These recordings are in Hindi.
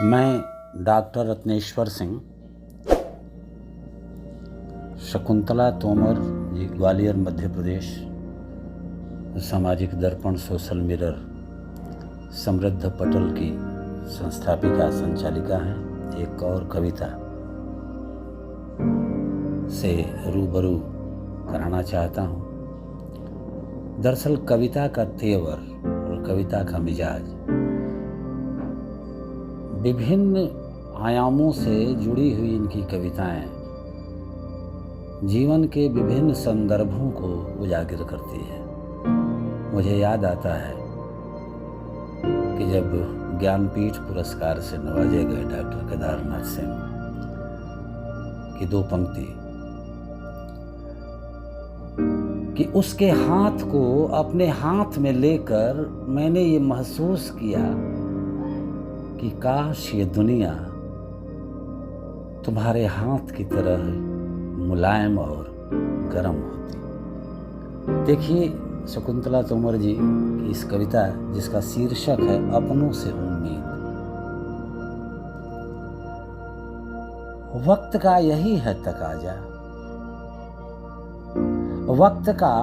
मैं डॉक्टर रत्नेश्वर सिंह, शकुंतला तोमर जी, ग्वालियर मध्य प्रदेश। सामाजिक दर्पण सोशल मिरर समृद्ध पटल की संस्थापिका संचालिका हैं। एक और कविता से रूबरू कराना चाहता हूँ। दरअसल कविता का तेवर और कविता का मिजाज विभिन्न आयामों से जुड़ी हुई इनकी कविताएं जीवन के विभिन्न संदर्भों को उजागर करती है। मुझे याद आता है कि जब ज्ञानपीठ पुरस्कार से नवाजे गए डॉक्टर केदारनाथ सिंह की दो पंक्ति कि उसके हाथ को अपने हाथ में लेकर मैंने ये महसूस किया कि काश ये दुनिया तुम्हारे हाथ की तरह मुलायम और गर्म होती। देखिए शकुंतला तोमर जी की इस कविता जिसका शीर्षक है अपनों से उम्मीद। वक्त का यही है तकाजा, वक्त का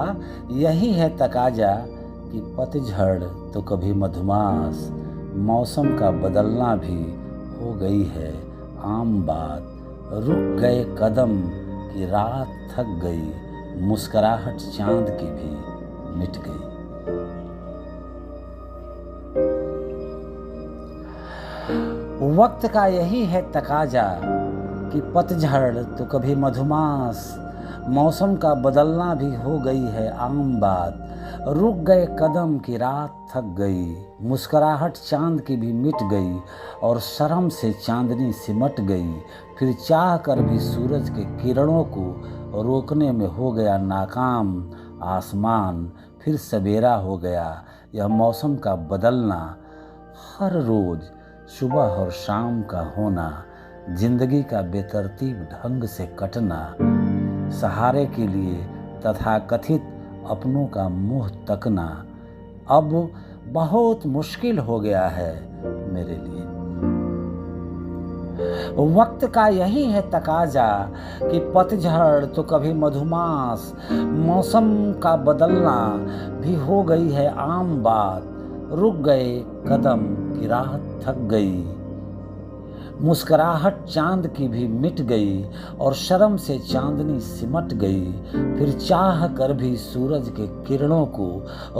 यही है तकाजा कि पतझड़ तो कभी मधुमास, मौसम का बदलना भी हो गई है आम बात। रुक गए कदम की रात थक गई, मुस्कुराहट चांद की भी मिट गई। वक्त का यही है तकाजा कि पतझड़ तो कभी मधुमास, मौसम का बदलना भी हो गई है आम बात। रुक गए कदम की रात थक गई, मुस्कुराहट चांद की भी मिट गई और शर्म से चांदनी सिमट गई। फिर चाह कर भी सूरज के किरणों को रोकने में हो गया नाकाम आसमान। फिर सवेरा हो गया यह मौसम का बदलना, हर रोज सुबह और शाम का होना, जिंदगी का बेतरतीब ढंग से कटना, सहारे के लिए तथाकथित अपनों का मुंह तकना अब बहुत मुश्किल हो गया है मेरे लिए। वक्त का यही है तकाजा कि पतझड़ तो कभी मधुमास, मौसम का बदलना भी हो गई है आम बात। रुक गए कदम की रात थक गई, मुस्कुराहट चांद की भी मिट गई और शर्म से चांदनी सिमट गई। फिर चाह कर भी सूरज के किरणों को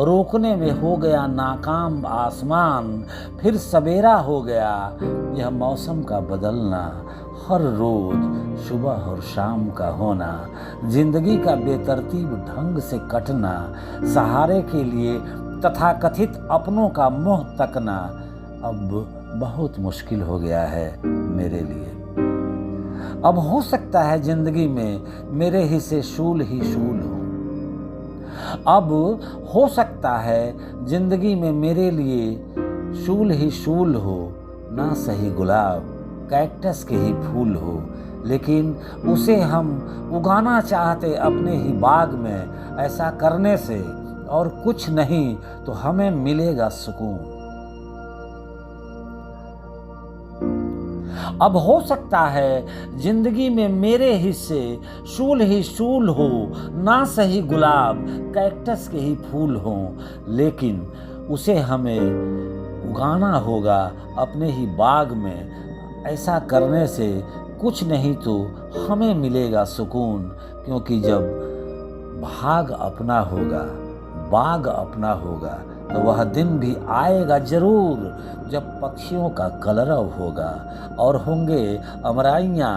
रोकने में हो गया नाकाम आसमान। फिर सवेरा हो गया यह मौसम का बदलना, हर रोज सुबह और शाम का होना, जिंदगी का बेतरतीब ढंग से कटना, सहारे के लिए तथाकथित अपनों का मुंह तकना अब बहुत मुश्किल हो गया है मेरे लिए। अब हो सकता है जिंदगी में मेरे हिस्से शूल ही शूल हो। अब हो सकता है जिंदगी में मेरे लिए शूल ही शूल हो, ना सही गुलाब कैक्टस के ही फूल हो, लेकिन उसे हम उगाना चाहते अपने ही बाग में। ऐसा करने से और कुछ नहीं तो हमें मिलेगा सुकून। अब हो सकता है जिंदगी में मेरे हिस्से शूल ही शूल हो, ना सही गुलाब कैक्टस के ही फूल हों, लेकिन उसे हमें उगाना होगा अपने ही बाग में। ऐसा करने से कुछ नहीं तो हमें मिलेगा सुकून, क्योंकि जब भाग अपना होगा, बाग अपना होगा, तो वह दिन भी आएगा जरूर जब पक्षियों का कलरव होगा और होंगे अमराइयाँ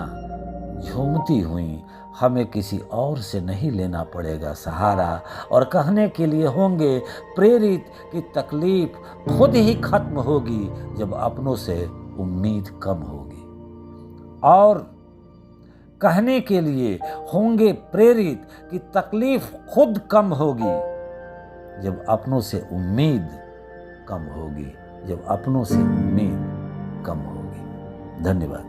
झूमती हुई। हमें किसी और से नहीं लेना पड़ेगा सहारा और कहने के लिए होंगे प्रेरित कि तकलीफ खुद ही खत्म होगी जब अपनों से उम्मीद कम होगी। और कहने के लिए होंगे प्रेरित कि तकलीफ खुद कम होगी जब अपनों से उम्मीद कम होगी, जब अपनों से उम्मीद कम होगी। धन्यवाद।